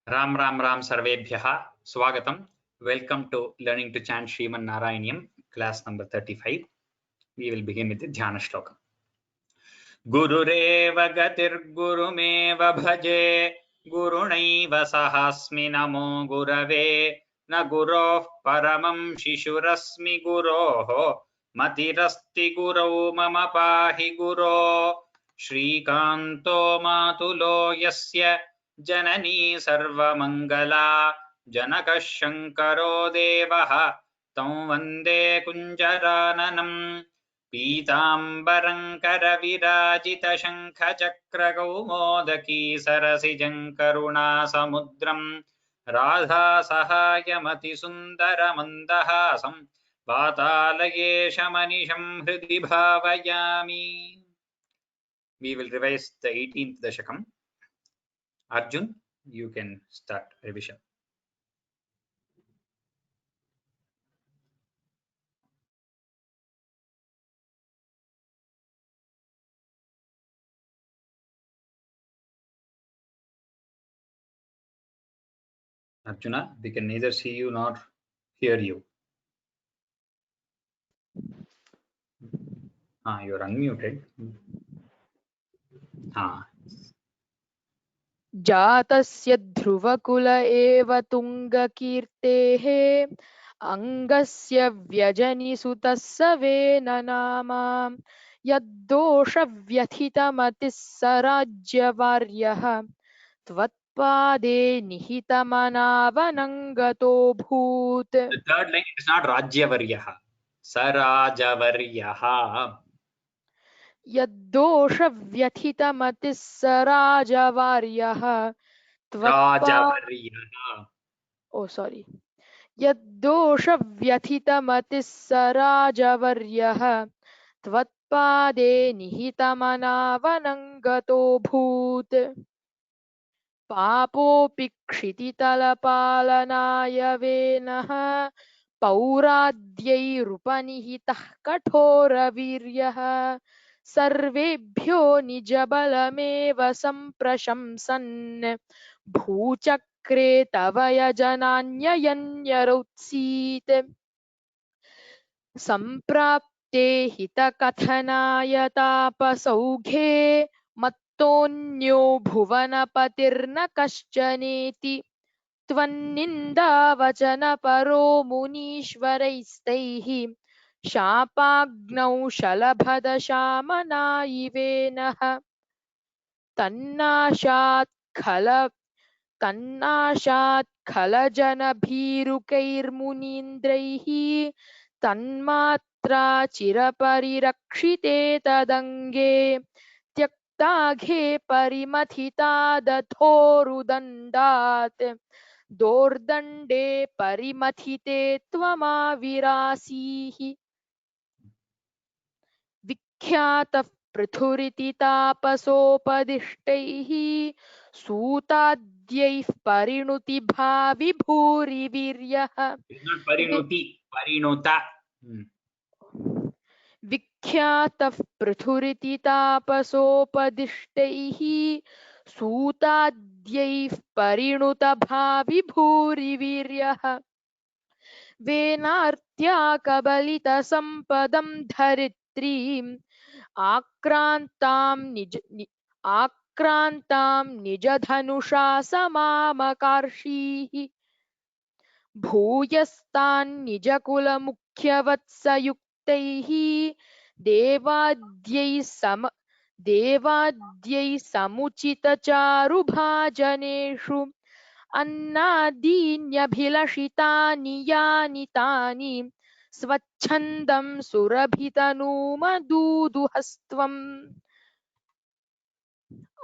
राम राम राम सर्वेभ्यः स्वागतम. Welcome to learning to chant Sriman Narayanyam, class number 35. We will begin with the dhyana shloka. Gururev gatirgurumev bhaje gurunaiva sahasmi namo gurave na guroh paramam shishurasmi guroho matirasti gurau mama pahi guro Shrikanto matulo yasya जननी सर्वमंगला जनकः शंकरो देवः तं वन्दे कुञ्जराननं पीताम्बरं करविराजितशङ्खचक्रकौमोदकी सरसिजं करुणासमुद्रं राधासहायमतिसुन्दरमन्दहासं वातालयेशमनिशं हृदि भावयामि. We will revise the 18th dashakam. Arjun, you can start revision. Arjuna, we can neither see you nor hear you. You're unmuted. जातस्य ध्रुवकुल एव तुङ्गकीर्तेः अङ्गस्य व्यजनिसुतः सवेन नाम यद्दोषव्यथितमतिः स राज्यवार्यः त्वत्पादे निहितमनावनङ्गतोऽभूत्. The third line is not Rajyavaryaha. Sarajavaryaha. यद्दोषव्यथितमतिः स राजवार्यः Rajavaryaha. यद्दोषव्यथितमतिः स राजवर्यः त्वत्पादे निहितमनावनङ्गतोऽभूत्. पापोऽपि क्षितितलपालनाय वेनः पौराद्यैरुपनिहितः कठोरवीर्यः सर्वेभ्यो निजबलमेव सम्प्रशंसन् भूचक्रे तव यजनान्ययन्यरौत्सीत्. सम्प्राप्ते हितकथनाय तापसौघे मत्तोऽन्यो भुवनपतिर्न कश्चनेति त्वन्निन्दावचनपरो मुनीश्वरैस्तैः शापाग्नौ शलभदशामनायिवेनः तन्नाशात् खलजनभीरुकैर्मुनीन्द्रैः तन्मात्रा चिरपरिरक्षिते तदङ्गे त्यक्ताघे परिमथितादथोरुदण्डात् दोर्दण्डे परिमथिते त्वमाविरासीः. विख्यातः पृथुरिति तापसोपदिष्टैः सूताद्यैः परिणुति भावि भूरिवीर्यः. Parinuti, parinuta. विख्यातः पृथुरिति तापसोपदिष्टैः सूताद्यैः परिणुत भावि भूरिवीर्यः. वेनार्त्या कबलितसम्पदं धरित्रीम् आक्रान्तां निजधनुषा समामकार्षीः भूयस्तान् निजकुलमुख्यवत्सयुक्तैः देवाद्यैः समुचितचारुभाजनेषु अन्नादीन्यभिलषितानि यानि तानि स्वच्छन्दं सुरभितनूमदूदुहस्त्वम्.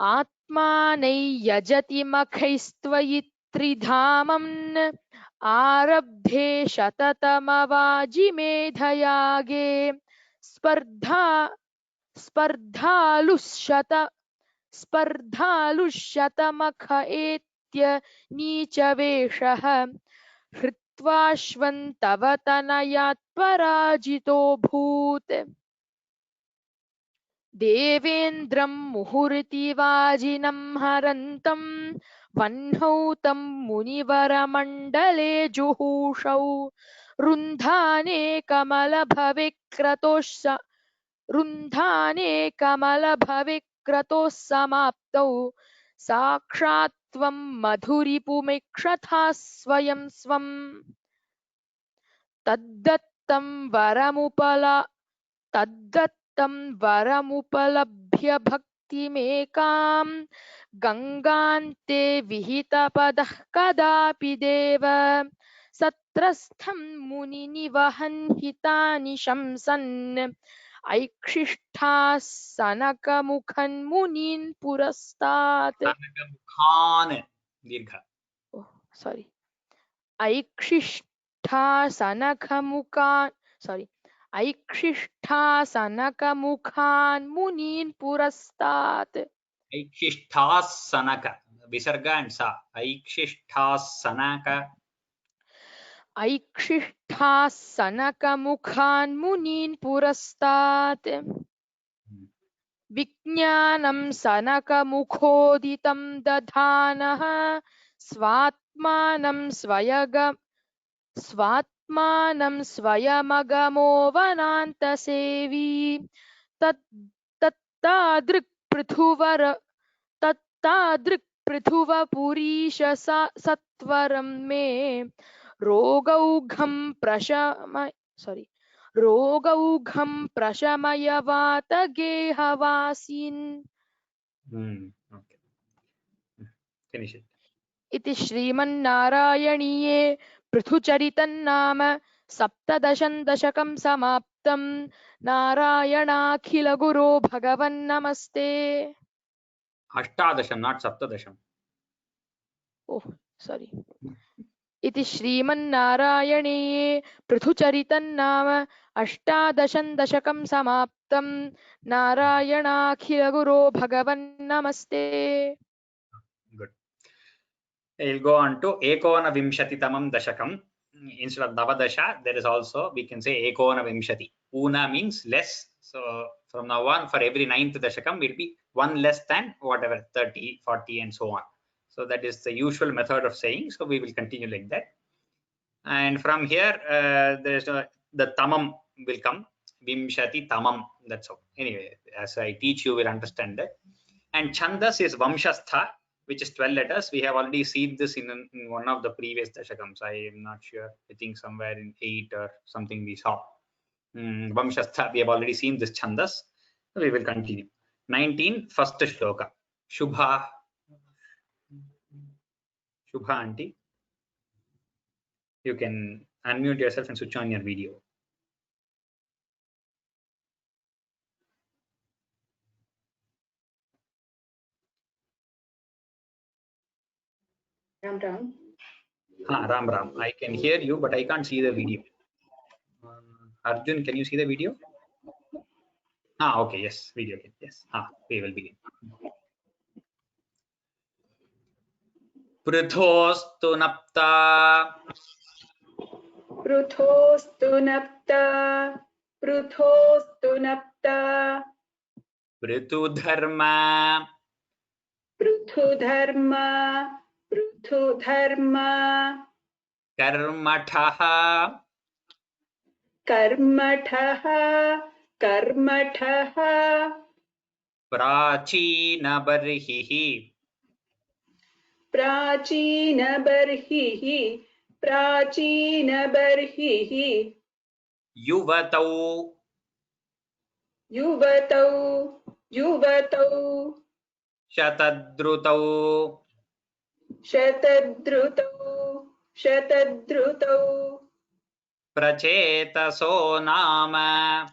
आत्मानैयजति मखैस्त्वयि त्रिधामम् आरब्धे शततमवाजिमेधयागे स्पर्धालुशतमख एत्य नीचवेषः हृत्वाश्वन्तव तनयात् पराजितोऽभूत्. देवेन्द्रं मुहुरिति वाजिनं हरन्तं वह्नौ तं मुनिवरमण्डले जुहूषौ रुन्धाने कमलभविक्रतोः समाप्तौ साक्षात् त्वं मधुरिपुमेक्षथा स्वयं स्वम् तद्दत्तं वरमुपलभ्य भक्तिमेकां गङ्गान्ते विहितपदः कदापि देव सत्रस्थं मुनिनिवहन् हितानि शंसन् ऐक्षिष्ठाः सनकमुखन्मुनीन् पुरस्तात् सनकमुखान् दीर्घ sorry ऐक्षिष्ठा सनकमुखान् मुनीन् पुरस्तात् ऐक्षिष्ठाः सनक विसर्ग and sa ऐक्षिष्ठाः सनक ऐक्षिष्ठाः सनकमुखान् मुनीन् पुरस्तात् विज्ञानं सनकमुखोदितं दधानः स्वात्मानं स्वयमगमो वनान्तसेवी तत्तादृक्पृथुवपुरीश सत्वरं मे रोगौघं प्रशमय वातगेहवासीन् Okay. Finish it. इति श्रीमन्नारायणीये पृथुचरितन्नाम सप्तदशं दशकं समाप्तं नारायणाखिलगुरो भगवन्नमस्ते अष्टादशम not सप्तदशम ओह सॉरी इति श्रीमन्नारायणीये पृथुचरितन्नाम अष्टादशं दशकं समाप्तं नारायणाखिलगुरो भगवन्नमस्ते Good. We'll go on to Ekona Vimshati Tamam Dashakam. Instead of Navadasha, there is also, we can say Ekona Vimshati. Una means less. So from now on, for every 9th Dashakam, will be one less than whatever, 30, 40, and so on. So that is the usual method of saying. So we will continue like that. And from here, there is the Tamam will come. Vimshati Tamam. That's all. Anyway, as I teach, you will understand that. And Chandas is Vamshastha, which is 12 letters. We have already seen this in one of the previous Dashakams. I am not sure. I think somewhere in 8 or something we saw. Vamshastha, we have already seen this Chandas. So we will continue. 19, first shloka. Shubha. Shubha auntie. You can unmute yourself and switch on your video. Ram Ram. Ram Ram. I can hear you, but I can't see the video. Arjun, can you see the video? Okay, yes, video. Yes. We will begin. Prithostu napta. Pruthostu napta. Pruthostu napta. Pritudharma. Prithudharma. Prithudharma. Karmathaha. Karmathaha. Karmathaha. Prachina barhihi. Prachina barhihi. Prachina barhihi. Yuvatau. Yuvatau. Yuvatau. Shatadrutau. Shatadrutau. Shatadrutau. Prachetaso nama.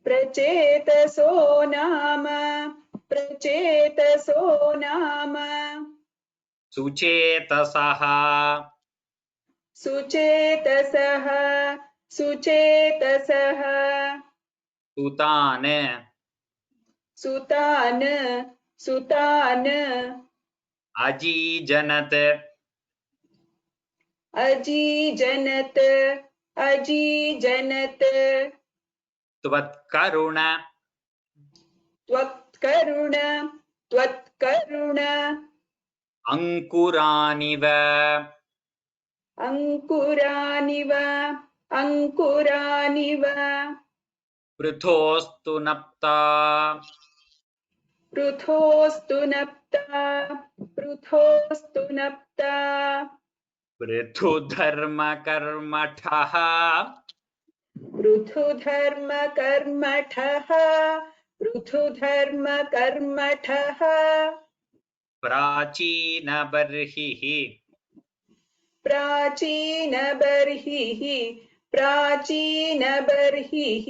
प्रचेतसो नाम प्रचेतसो नाम Suchetasah. सुचेतसः सुचेतसः Sutan. सुतान सुतान Ajijanat. अजीजनत अजीजनत Tvatkaruna. त्वत्करुण त्वत्करुण अंकुरानिव अंकुरानिव अंकुरानिव पृथोस्तु नप्ता पृथोस्तु नप्ता पृथोस्तु नप्ता पृथुधर्म कर्मठः पृथुधर्म कर्मठः पृथुधर्म कर्मठः प्राचीन बर्हिः प्राचीन बर्हिः प्राचीन बर्हिः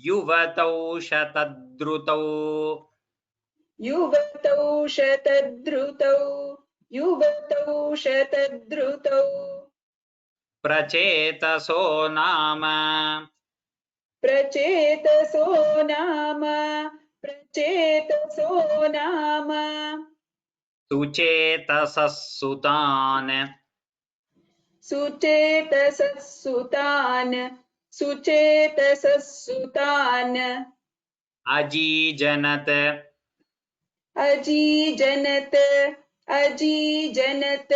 युवतौ शतद्रुतौ युवतौ शतद्रुतौ युवतौ शतद्रुतौ प्रचेतसो नाम प्रचेतसो नाम प्रचेतसो नाम सुचेतसः सुतान् सुचेतसः सुतान् सुचेतसः सुतान् अजीजनत अजीजनत अजीजनत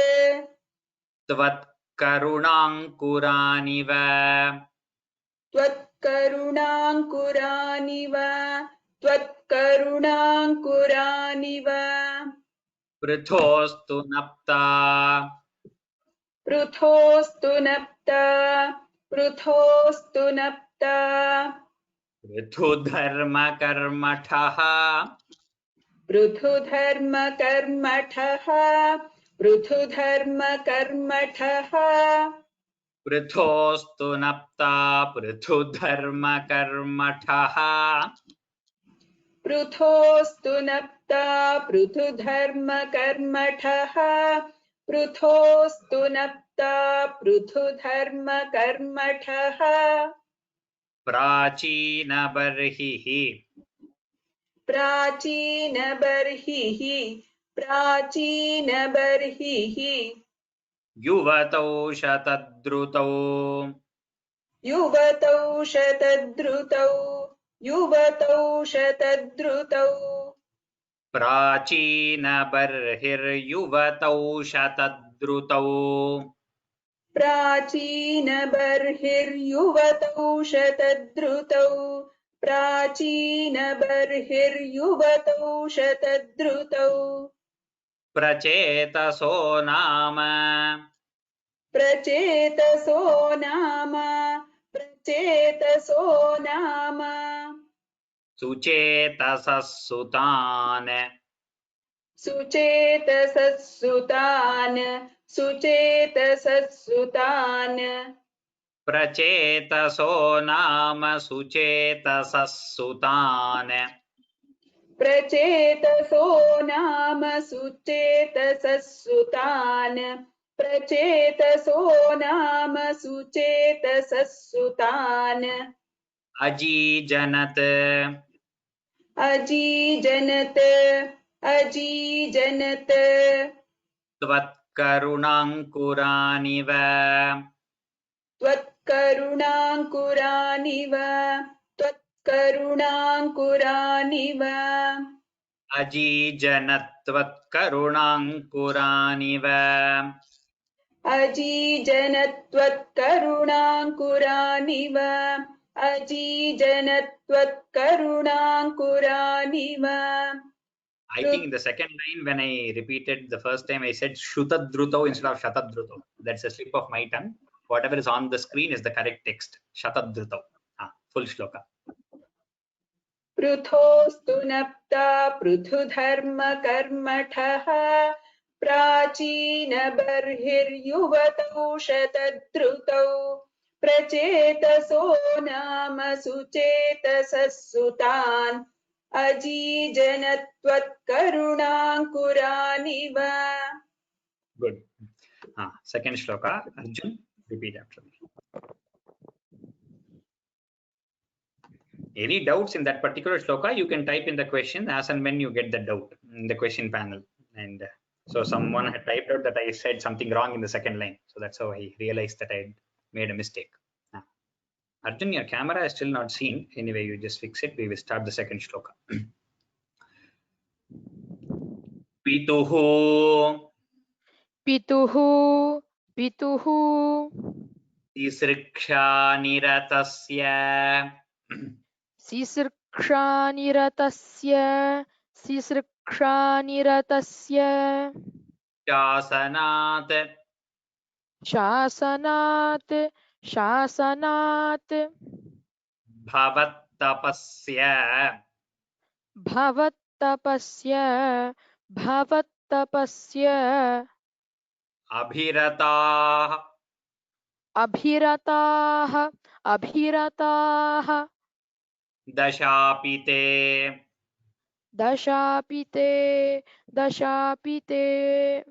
त्वत्करुणाङ्कुरानिव त्वत्करुणाङ्कुरानिव त्वत्करुणाङ्कुरानिव पृथोस्तु नप्ता पृथोस्तु नप्ता पृथोस्तु नप्ता पृथुधर्म कर्मठः पृथुधर्म कर्मठः पृथुधर्म कर्मठः पृथोस्तु नप्ता पृथुधर्म कर्मठः पृथोस्तु नप्ता पृथुधर्म कर्मठः पृथोस्तु नप्ता पृथुधर्म कर्मठः प्राचीन बर्हिः प्राचीन बर्हिः प्राचीन बर्हिः युवतौ शतद्रुतौ युवतौ शतद्रुतौ युवतौ शतद्रुतौ प्राचीन बर्हिर्युवतौ शतद्रुतौ प्राचीन बर्हिर्युवतौ शतद्रुतौ प्राचीन बर्हिर्युवतौ शतद्रुतौ प्रचेतसो नाम प्रचेतसो नाम प्रचेतसो नाम सुचेतसः सुतान् सुचेतसः सुतान् सुचेतसः सुतान् प्रचेतसो नाम सुचेतसः सुतान् प्रचेतसो नाम सुचेतसः सुतान् प्रचेतसो नाम सुचेतसः सुतान् अजीजनत अजीजनत अजीजनत त्वत्करुणाङ्कुरानिव त्वत्करुणाङ्कुरानिव त्वत्करुणाङ्कुरानिव अजीजनत्वत्करुणाङ्कुरानिव अजीजनत्वत्करुणाङ्कुरानिव अजीजनत्वत्करुणाङ्कुरानिव I think in the second line, when I repeated the first time, I said Shrutadruto instead of Shatadruto. That's a slip of my tongue. Whatever is on the screen is the correct text. Shatadruto. Full shloka. पृथोस्तु नप्ता पृथुधर्म कर्मठः प्राचीन बर्हिर्युवतौ शतद्रुतौ प्रचेतसो नाम सुचेतसः सुतान् अजीजनत्वत्करुणाङ्कुरानिव Good. Second shloka. Arjun, repeat after me. Any doubts in that particular shloka, you can type in the question as and when you get the doubt in the question panel. And so someone had typed out that I said something wrong in the second line. So that's how I realized that I made a mistake. Arjun, your camera is still not seen. Anyway, you just fix it. We will start the second shloka. Pituhu Pituhu, Pituhu, tisriksha niratasya Sisriksha Niratasya, shasanat Shasanat, bhavattapasya Bhavatapasya, abhiratah Abhirataha, dashapite Dashapite,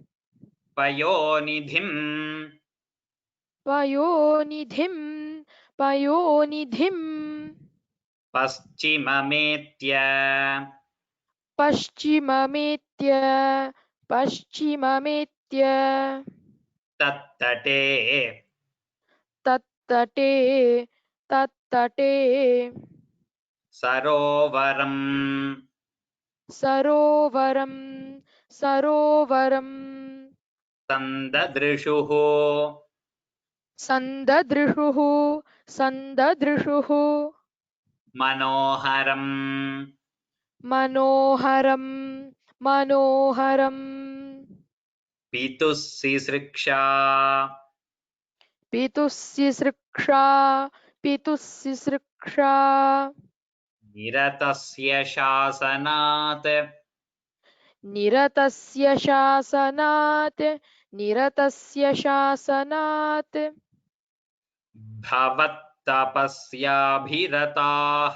payonidhim Payonidhim, paschimamethya Paschimametya, tattate Tattate, sarovaram Sarovaram, sandadrishuhu Sandadrishuhu, manoharam Manoharam, pitussisriksha Pitussisriksha, niratasya shasanat Niratasya Shasanat, bhavattapasyaabhiratah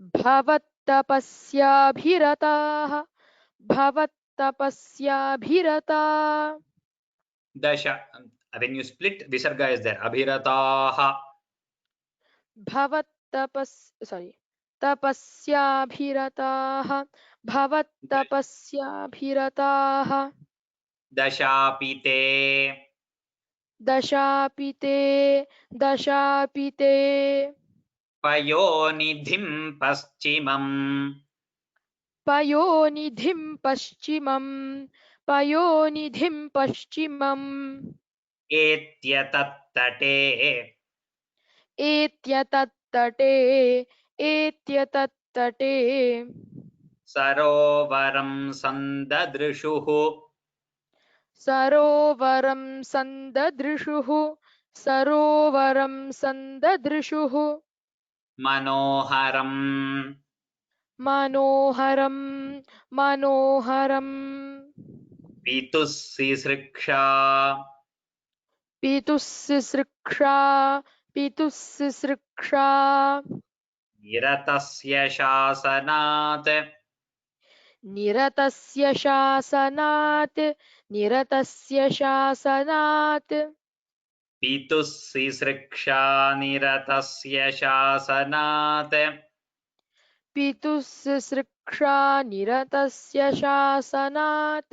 Bhavatapasyaabhirata, dasha. When you split, visarga is there. Abhiratah Tapasyaabhirataha, Bhavatapasyaabhirataha, dashapite Dashapite, payonidhim paschimam Payonidhim Paschimam, etyatattate Etyatatte, sarovaram sandadrishuhu Sarovaram Sandadrishuhu, manoharam Manoharam, pitussisriksha Pitussisriksha, niratasya shasanat Niratasya Shasanat, pitussisriksha niratasya shasanat Pitussisriksha Niratasya Shasanat,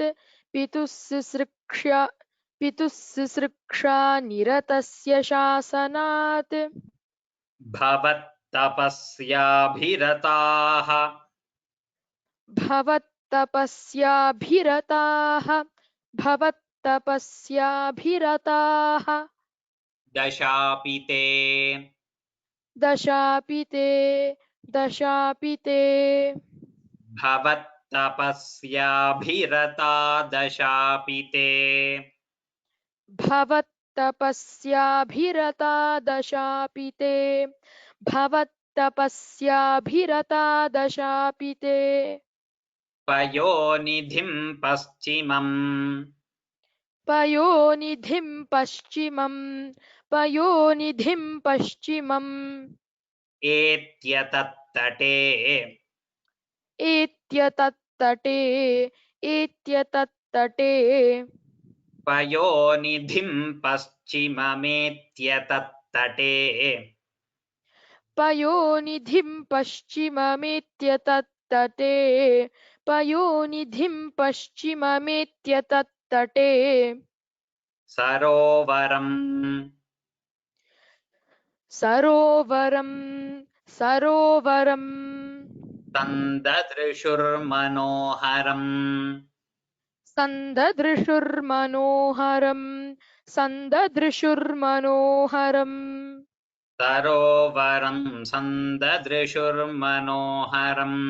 Pitussisriksha Niratasya Shasanat, bhavattapasyaabhiratah Bhavatapasyaabhirataha, dashapite Dashapite, bhavattapasyaabhirata dashapite Bhavatapasyaabhirata Dashapite, Bhavatapasyaabhirata Dashapite, payonidhim paschimam Payonidhim Paschimam, etyatattate Etyatatte, payonidhim paschimamethyatattate Payonidhim Paschimamethyatattate, sarovaram सरोवरं सरोवरं सन्ददृशुर्मनोहरम् सन्ददृशुर्मनोहरं सन्ददृशुर्मनोहरम् सरोवरं सन्ददृशुर्मनोहरम्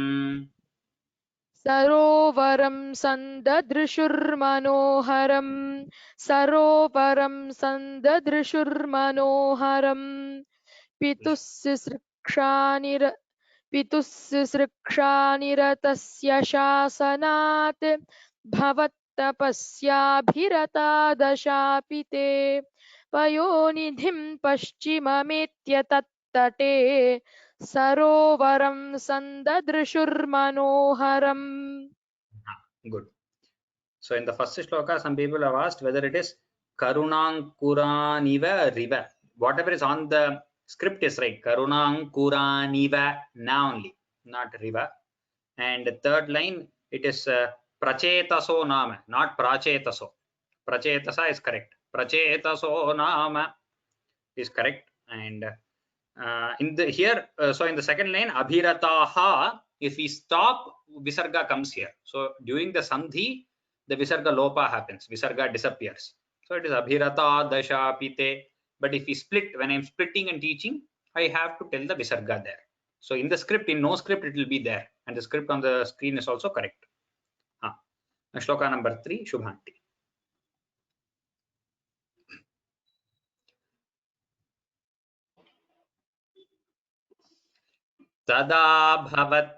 सरोवरं सन्ददृशुर्मनोहरं सरोवरं सन्ददृशुर्मनोहरम् पितुस्सृक्षानिरतस्य शासनात् भवत्तपस्याभिरता दशापि ते पयोनिधिं पश्चिममेत्य तत्तटे सरोवरं सन्ददृशुर्मनोहरम्. Good. So in the first shloka, some people have asked whether it is Karunankuraniva riva. Whatever is on the script is right. Karunankuraniva na only, not riva. And the third line, it is Prachetaso nama, not Prachetaso. Prachetasa is correct. Prachetaso nama is correct. And in the here, so in the second line, Abhirataha, if we stop, Visarga comes here. So during the Sandhi, the Visarga Lopa happens. Visarga disappears. So it is Abhirata Dashapite. But if we split, when I'm splitting and teaching, I have to tell the Visarga there. So in the script, in no script, it will be there. And the script on the screen is also correct. Shloka number 3, Shubhanti. Tada bhavat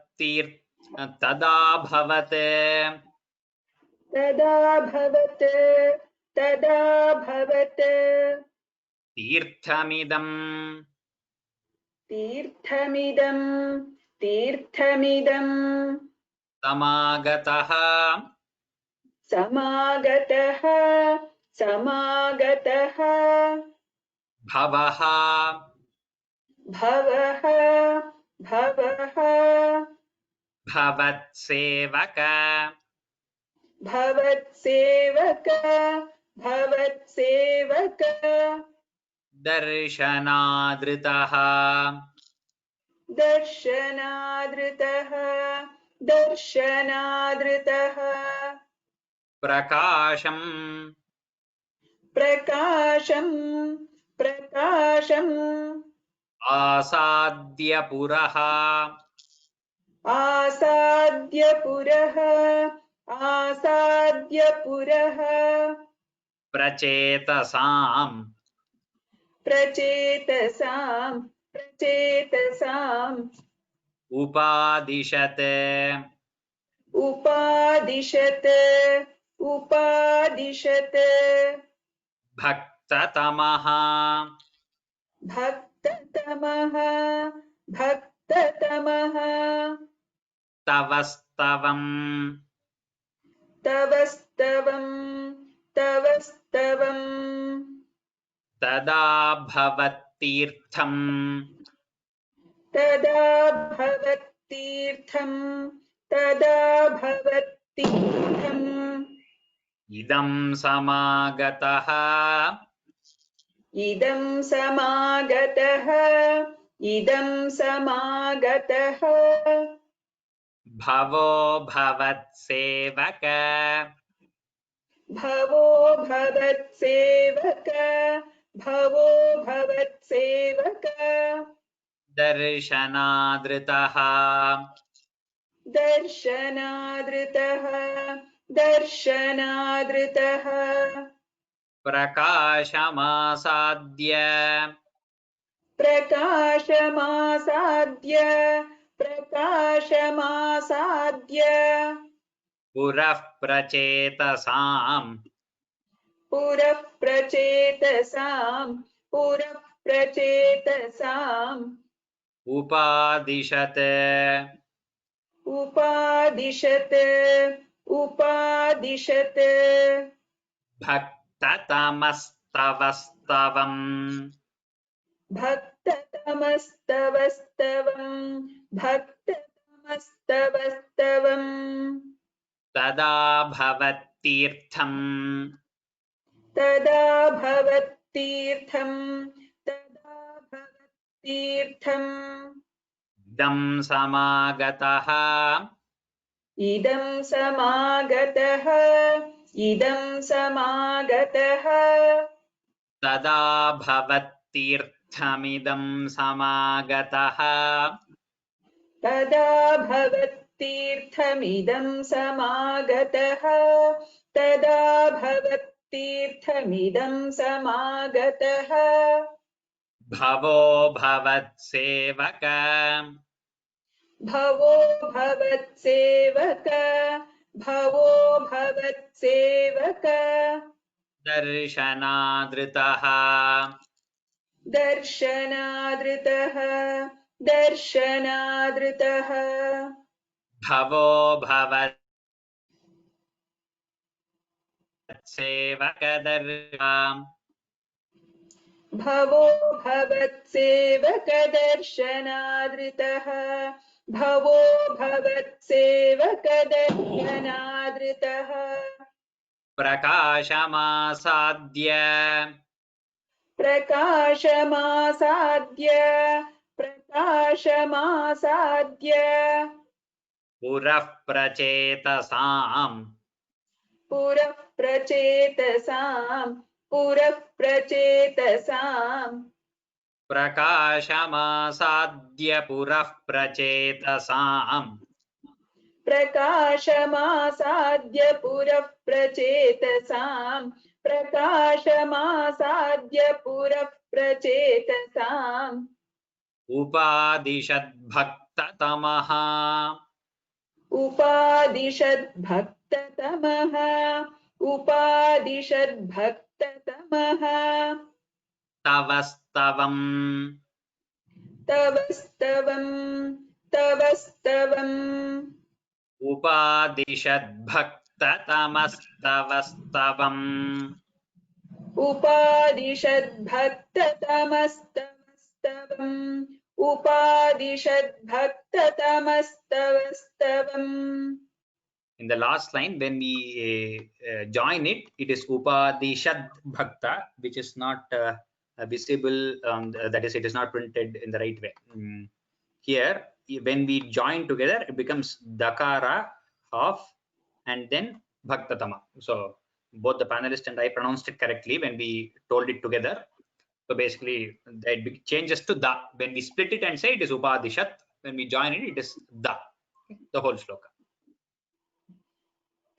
तीर्थमिदं समागतः भवः भवत्सेवक दर्शनादृतः प्रकाशम् आसाद्य पुरः प्रचेतसाम् उपादिशत् भक्ततमः तवस्तवम् तदा भवत्तीर्थम् इदं समागतः भवो भवत्सेवक दर्शनादृतः प्रकाशमासाद्य पुरः प्रचेतसाम् उपादिशत् भक्ततमस्तवस्तवम् तदा भवत्तीर्थम् तीर्थम् दं समागतः इदं समागतः तदा भवत्तीर्थमिदं समागतः तदा भवत्तीर्थमिदं समागतः तदा भवत्तीर्थमिदं समागतः भवो भवत्सेवक भवो भवत्सेवक भवो भवत्सेवक दर्शनादृतः दर्शनादृतः दर्शनादृतः भवो भवत्सेवक भवो भवत्सेवक दर्शनादृतः भवो भवत्सेवक दर्शनादृतः प्रकाशमासाद्य प्रकाशमासाद्य प्रकाशमासाद्य पुरः प्रचेतसाम् पुरः प्रचेतसाम् पुरः प्रचेतसाम् प्रकाशमासाद्य पुरः प्रचेतसाम् प्रकाशमासाद्य पुरः प्रचेतसाम् प्रकाशमासाद्य पुरः प्रचेतसाम् उपादिशद्भक्ततमः उपादिशद्भक्ततमः उपादिशद्भक्ततमः तव स्तवम् तव स्तवम् तव स्तवम् उपादिशद्भक्ततमस्तव स्तवम् उपादिशद्भक्ततमस्तवस्तवम् उपादिशद्भक्ततमस्तवस्तवम्. In the last line, when we join it, it is Upadishad Bhakta, which is not visible, that is, it is not printed in the right way. Here, when we join together, it becomes Dakara, half, and then Bhaktatama. So, both the panelists and I pronounced it correctly when we told it together. So, basically, it changes to Da. When we split it and say it is Upadishat, when we join it, it is Da, the whole shloka.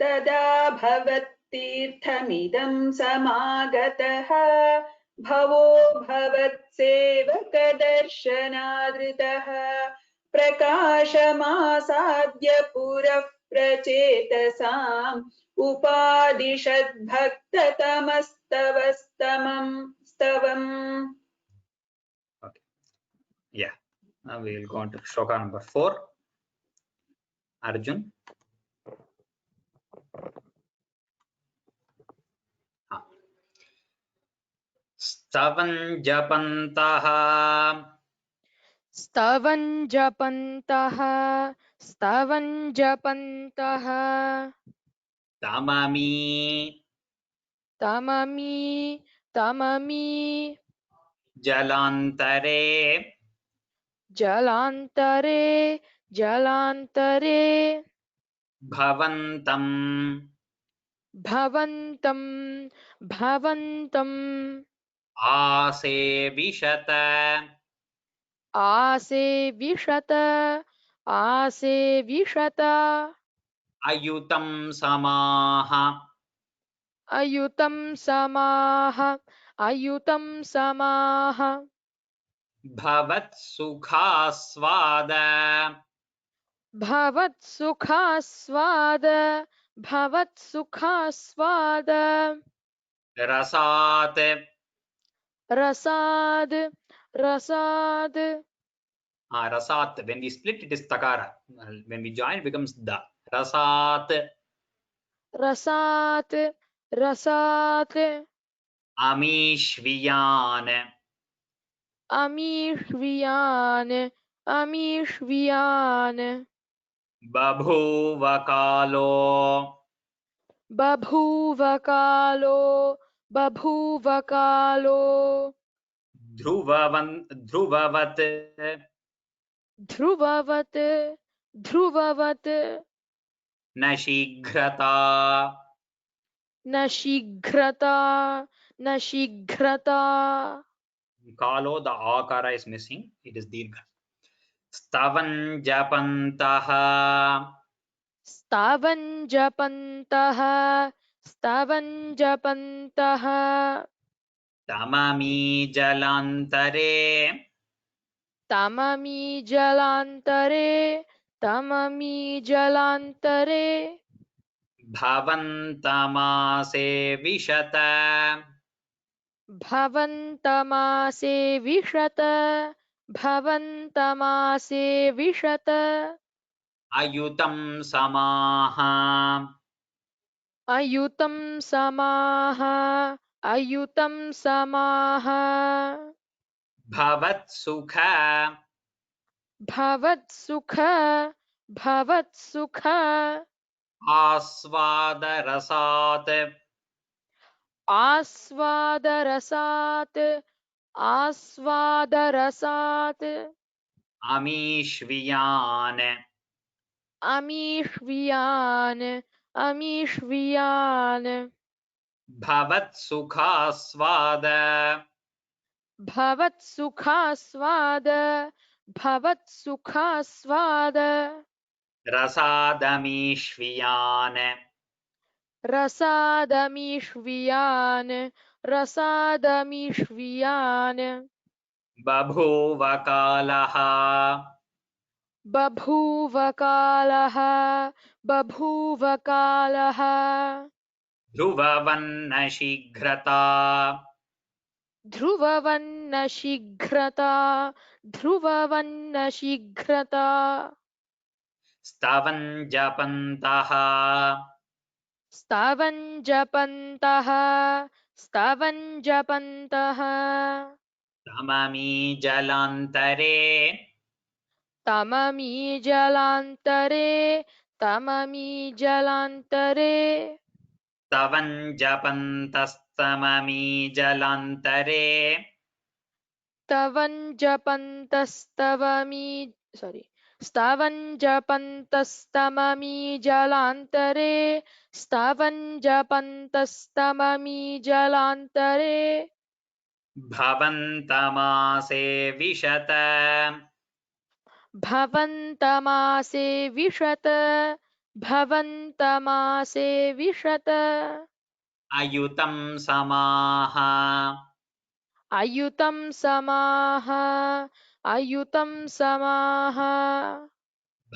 तदा भवत्तीर्थमिदं समागतः भवो भवत्सेवकदर्शनादृतः प्रकाशमासाद्य पुरः प्रचेतसाम् उपादिशद्भक्ततमस्तवस्तमम् स्तवम्. Okay. Yeah. Now we will go on to shloka number 4. Arjun. स्तवं जपन्तः स्तवं जपन्तः स्तवं जपन्तः तममी तममी तममी जलान्तरे जलान्तरे जलान्तरे भवन्तं भवन्तं भवन्तं आसेविशत आसेविशत आसेविशत अयुतं समाः अयुतं समाः अयुतं समाः भवत्सुखास्वाद भवत्सुखास्वाद भवत्सुखास्वाद रसात् रसाद रसाद रसात्. When we split, it is takara. When we join, it becomes da. रसात् रसात रसात अमीश्वियान् अमीश्वियान् अमीश्वियान् बभूव कालो बभूव कालो बभूव कालो ध्रुववत् ध्रुववत् ध्रुववत् न शीघ्रता न शीघ्रता न शीघ्रता kalo the akara is missing, it is dirgha. Stavan japantah स्तावन् जपन्तः स्तावन् जपन्तः tamami jalantare तममि जलान्तरे तममि जलान्तरे bhavantamaase vishata भवन्तमासे विशत भवन्तमासे विशत ayutam samaha अयुतं समाः अयुतं समाः bhavat sukha भवत्सुख भवत्सुख आस्वाद रसात आस्वादरसात् आस्वादरसात् अमीश्वियान अमीष्वियान् अमीष्वियान् भवत् सुखास्वाद भवत्सुखास्वाद भवत्सुखास्वाद रसादमीश्वियान रसादमीष्वियान् रसादमीष्वियान् बभूव कालः बभूव कालः बभूव कालः ध्रुववन्न शीघ्रता ध्रुववन्न शीघ्रता ध्रुववन्न शीघ्रता स्तवन् जपन्तः स्तवन् जपन्तः स्तवन् जपन्तः तममी जलान्तरे तममि जलान्तरे तममि जलान्तरे स्तवन् जपन्तस्तममी जलान्तरे स्तवन् जपन्तस्तवमि स्तवन् जपन्तस्तममि जलान्तरे स्तवन् जपन्तस्तममि जलान्तरे भवन्तमासे विशत भवन्तमासे विशत भवन्तमासे विशत अयुतं समाः अयुतं समाः अयुतं समाः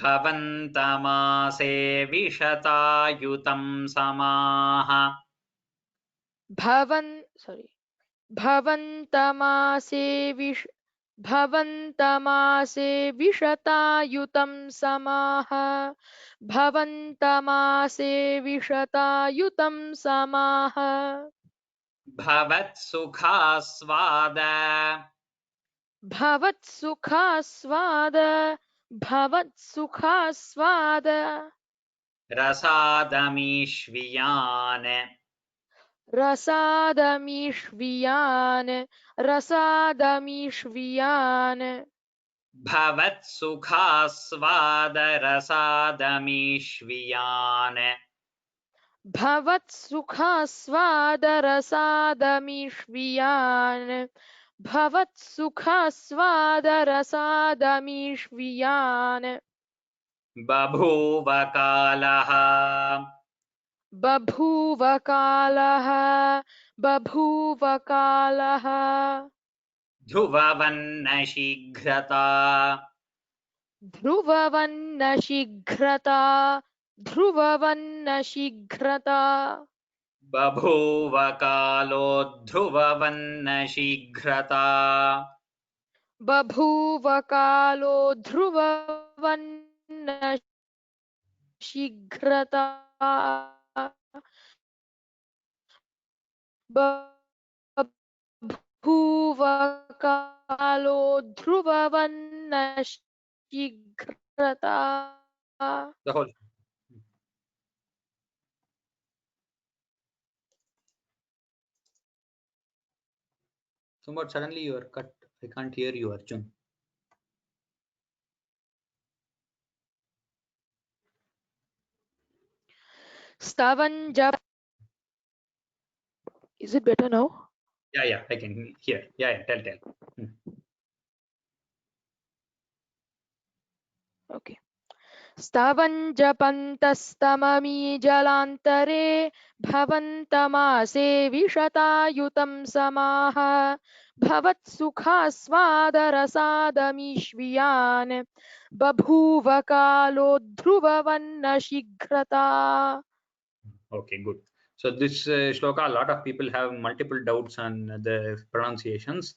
भवन्तमासे विशतायुतं समाः भवन्तमासे विशतायुतं समाः भवन्तमासे विशतायुतं समाः भवत्सुखास्वाद भवत्सुखास्वाद भवत्सुखास्वाद रसादमीश्वियान् रसादमीष्वियान् रसादमीष्वियान् भवत्सुखास्वाद रसादमीश्वियान् भवत्सुखास्वाद रसादमीष्वियान् भवत्सुखास्वाद रसादमीष्वियान् बभूव कालः बभूव कालः बभूव कालः ध्रुववन्न शीघ्रता ध्रुववन्न शीघ्रता ध्रुववन्न शीघ्रता बभूव कालो ध्रुववन्न शीघ्रता बभूव कालो ध्रुववन्न शीघ्रता बभूव कालो ध्रुववन्न शीघ्रता The whole. So Somewhat suddenly you are cut. I can't hear you, Arjun. Stavan jap. Is it better now? Yeah, I can hear. Yeah, tell. Okay. Stavan japantasthamami jalantare bhavantamase vishatayutam samaha bhavat sukhasvadarasadamirshviyan babhuva kalo dhruvavanna shigrata. Okay, good. So this shloka, a lot of people have multiple doubts on the pronunciations.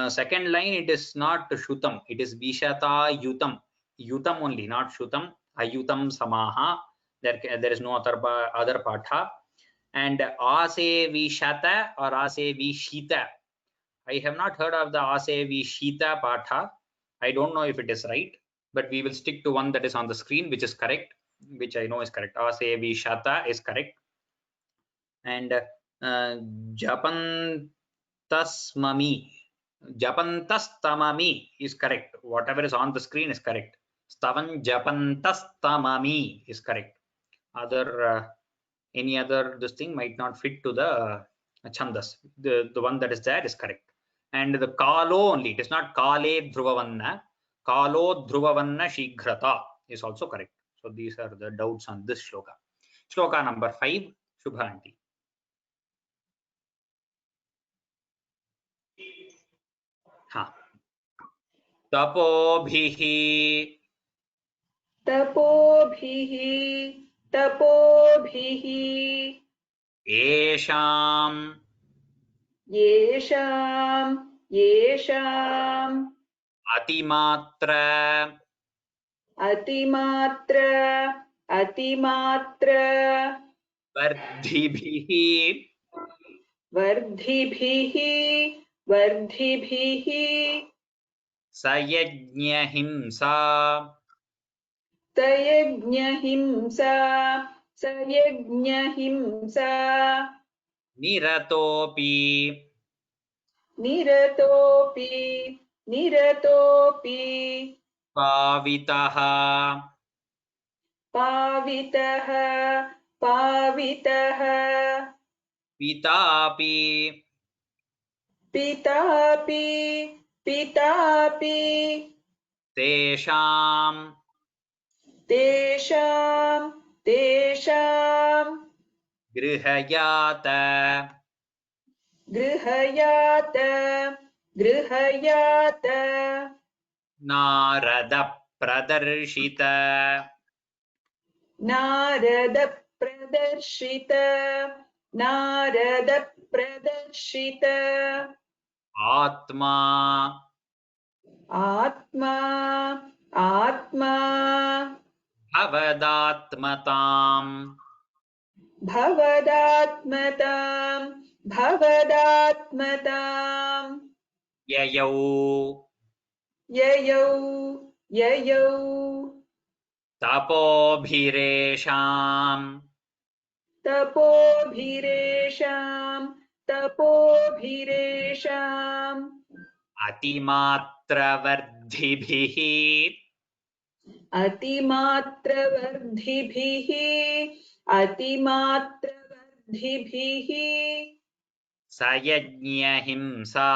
Second line, it is not Shutam, it is Vishata Yutam. Yutam only, not Shutam. Ayutam Samaha. There is no other patha. And Ase Vishata or Ase Vishita. I have not heard of the Ase Vishita patha. I don't know if it is right, but we will stick to one that is on the screen, which is correct, which I know is correct. Ase Vishata is correct. And Japantastamami is correct. Whatever is on the screen is correct. Stavan Japantastamami is correct. Other any other this thing might not fit to the chandas. The one that is there is correct. And the kalo only, it is not kale dhruvavanna. Kalo dhruvavanna shigrata is also correct. So these are the doubts on this shloka. Shloka number 5, Shubha Aunty. हाँ तपोभिः तपोभिः येषाम् अतिमात्र वर्धिभिः सयज्ञहिंसा निरतोपि पावितः पितापि तेषाम् गृहयात नारद प्रदर्शित आत्मा भवदात्मताम् ययौ तपोभिरेषाम् अतिमात्रवर्धिभिः सयज्ञहिंसा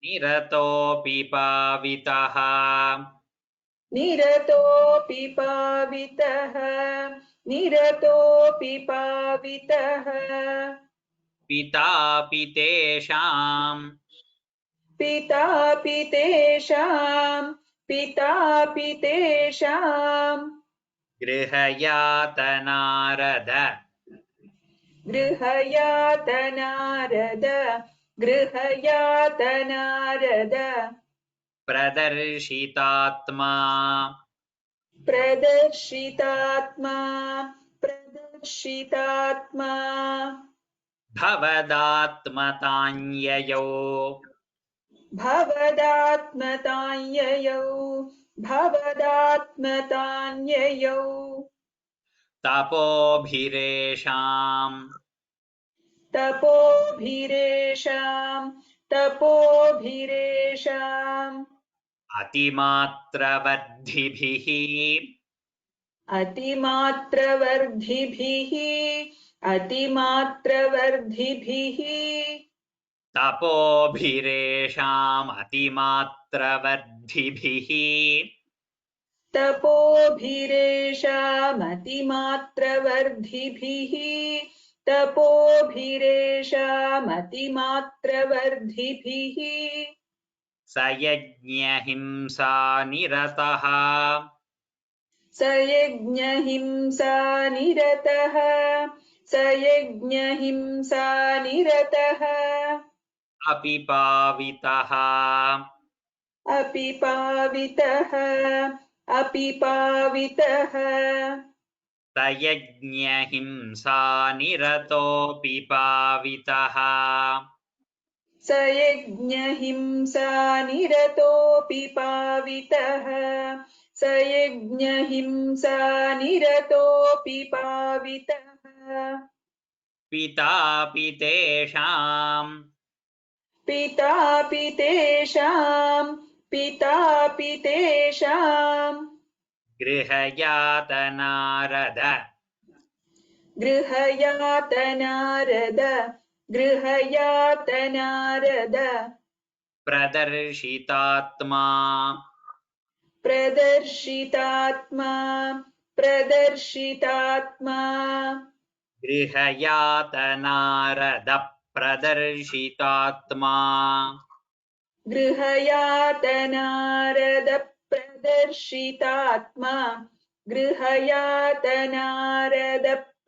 निरतोऽपि पावितः पितापि तेषाम् गृहयात नारद प्रदर्शितात्मा भवदात्मताञ्ययो तपोभिरेषाम् तपोभिरेषाम् अतिमात्रवर्धिभिः अतिमात्रवर्धिभिः तपोभिरेषाम् अतिमात्रवर्धिभिः तपोभिरेषामतिमात्रवर्धिभिः तपोभिरेषामतिमात्रवर्धिभिः स यज्ञहिंसा निरतः स यज्ञहिंसानिरतः स यज्ञहिंसानिरतः अपि पावितः अपि पावितः अपि पावितः स यज्ञहिंसा निरतोऽपि पावितः स यज्ञहिंसानिरतोऽपि पावितः स यज्ञहिंसानिरतोऽपि पावितः पितापि तेषाम् पितापि तेषाम् गृहयातनारद गृहयातनारद प्रदर्शितात्मा प्रदर्शितात्मा गृहयातनारद प्रदर्शितात्मा गृहयातनारद प्रदर्शितात्मा गृहयातनारद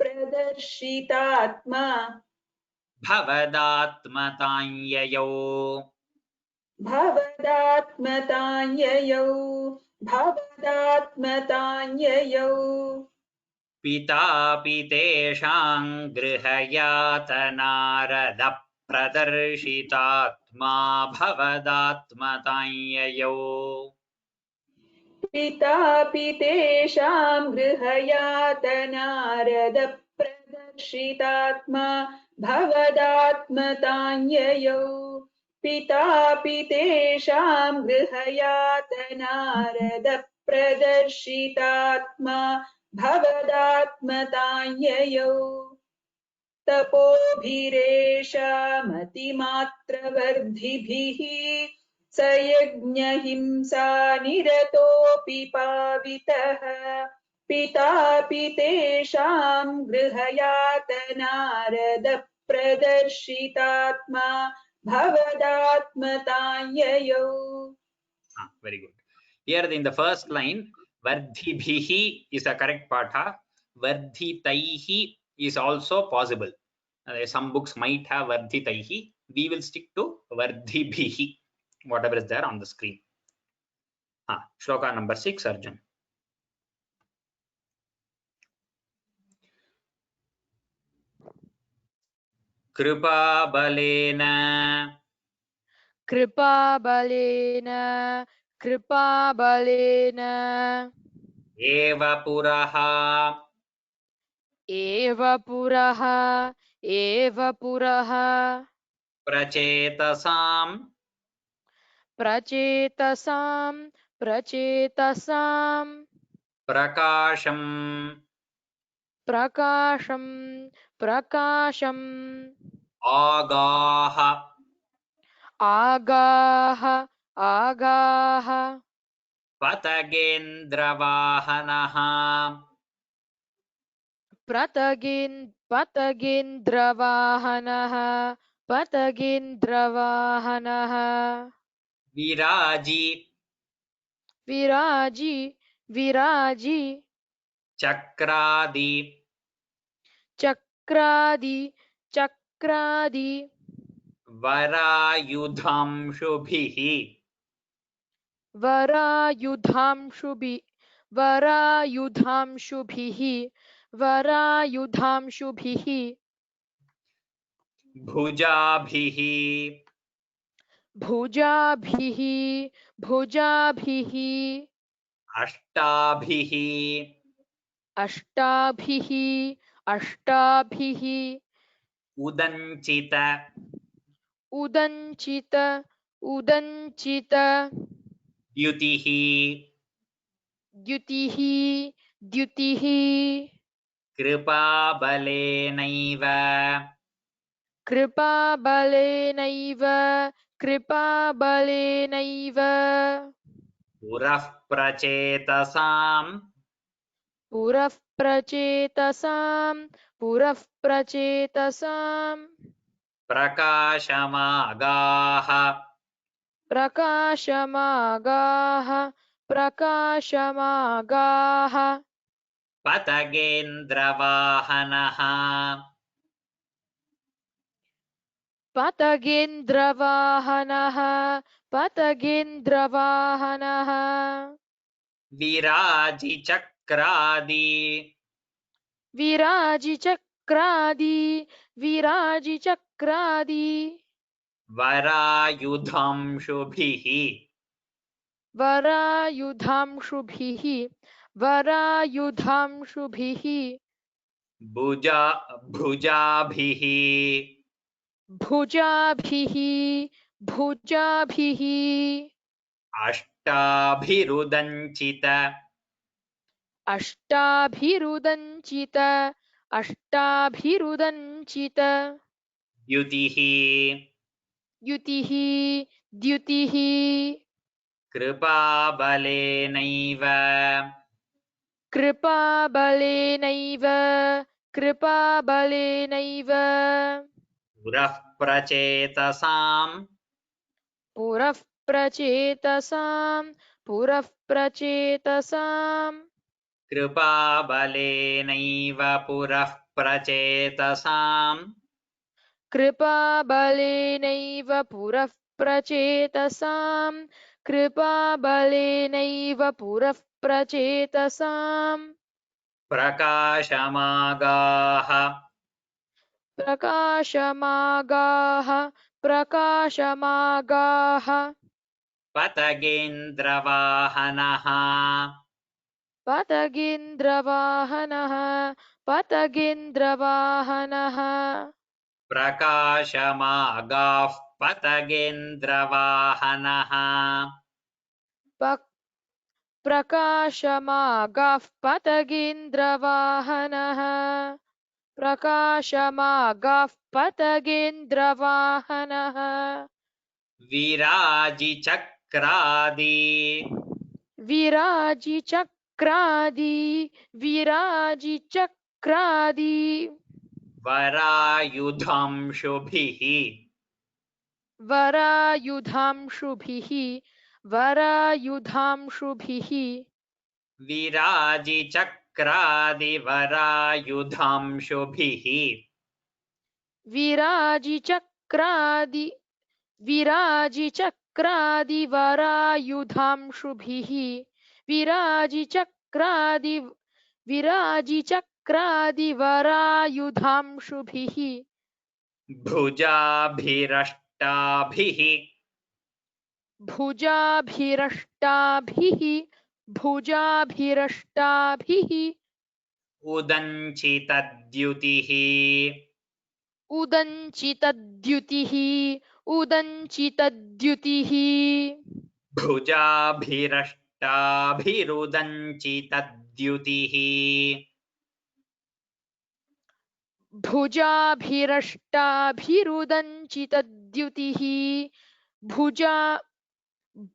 प्रदर्शितात्मा भवदात्मताञ्ययो भवदात्मताञ्ययौ पितापि तेषां गृहयातनारद प्रदर्शितात्मा भवदात्मताञ्ययो पितापि तेषां गृहयातनारद प्रदर्शितात्मा भवदात्मताञ्ययौ पितापि तेषां गृहयातनारद प्रदर्शितात्मा भवदात्मताञ्ययौ तपोभिरेषामतिमात्रवर्धिभिः स यज्ञहिंसानिरतोऽपि पावितः पितापि तेषां गृहयातनारद प्रदर्शितात्मा भवदात्मताञ्ययौ. Very good. Here in the first line, vardhibhihi is a correct patha. Vardhitaihi is also possible. Some books might have vardhitaihi. We will stick to vardhibhihi, whatever is there on the screen. Shloka number 6, Arjun. कृपाबलेन कृपाबलेन कृपाबलेन एव पुरः एव पुरः प्रचेतसाम् प्रचेतसां प्रकाशम् प्रकाशम् आगाः आगाः पतगेन्द्रवाहनः पतगेन्द्रवाहनः विराजी चक्रादि वरायुधांशुभिः वरायुधांशुभिः भुजाभिः भुजाभिः अष्टाभिः अष्टाभिः अष्टाभिः उदञ्चित उदञ्चित उदञ्चित द्युतिः द्युतिः द्युतिः कृपाबलेनैव कृपाबलेनैव कृपाबलेनैव पुरः प्रचेतसाम् पुरः प्रचेतसां पुरः प्रचेतसां प्रकाशमागाः प्रकाशमागाः प्रकाशमागाः पतगेन्द्रवाहनः पतगेन्द्रवाहनः पतगेन्द्रवाहनः विराजिचक्रादि विराजिचक्रादि विराजिचक्रादि वरायुधांशुभिः वरायुधांशुभिः वरायुधांशुभिः भुजाभिः भुजाभिः भुजाभिः अष्टाभिरुदञ्चित अष्टाभिरुदञ्चित अष्टाभिरुदञ्चित द्युतिः द्युतिः द्युतिः कृपाबलेनैव कृपाबलेनैव कृपाबलेनैव पुरः प्रचेतसाम् पुरः प्रचेतसां पुरः प्रचेतसां कृपाबलेनैव पुरः प्रचेतसाम् कृपाबलेनैव पुरः प्रचेतसां कृपाबलेनैव पुरः प्रचेतसां प्रकाशमागाः प्रकाशमागाः प्रकाशमागाः पतगेन्द्रवाहनः पतगेन्द्रवाहनः पतगेन्द्रवाहनः प्रकाशमागाः पतगेन्द्रवाहनः पक् प्रकाशमागाः पतगेन्द्रवाहनः प्रकाशमागाः पतगेन्द्रवाहनः विराजिचक्रादि विराजिचक्रादि विराजिचक्रादि वरायुधांशुभिः वरायुधांशुभिः वरायुधांशुभिः विराजिचक्रादिवरायुधांशुभिः विराजिचक्रादि विराजिचक्रादिवरायुधांशुभिः विराजिचक्रादि विराजिचक्रादिवरायुधांशुभिः भुजाभिरष्टाभिः भुजाभिरष्टाभिः भुजाभिरष्टाभिः उदञ्चितद्युतिः उदञ्चितद्युतिः उदञ्चितद्युतिः भुजाभिरष्टाभिरुदञ्चितद्युतिः भुजाभिरष्टाभिरुदञ्चितद्युतिः भुजा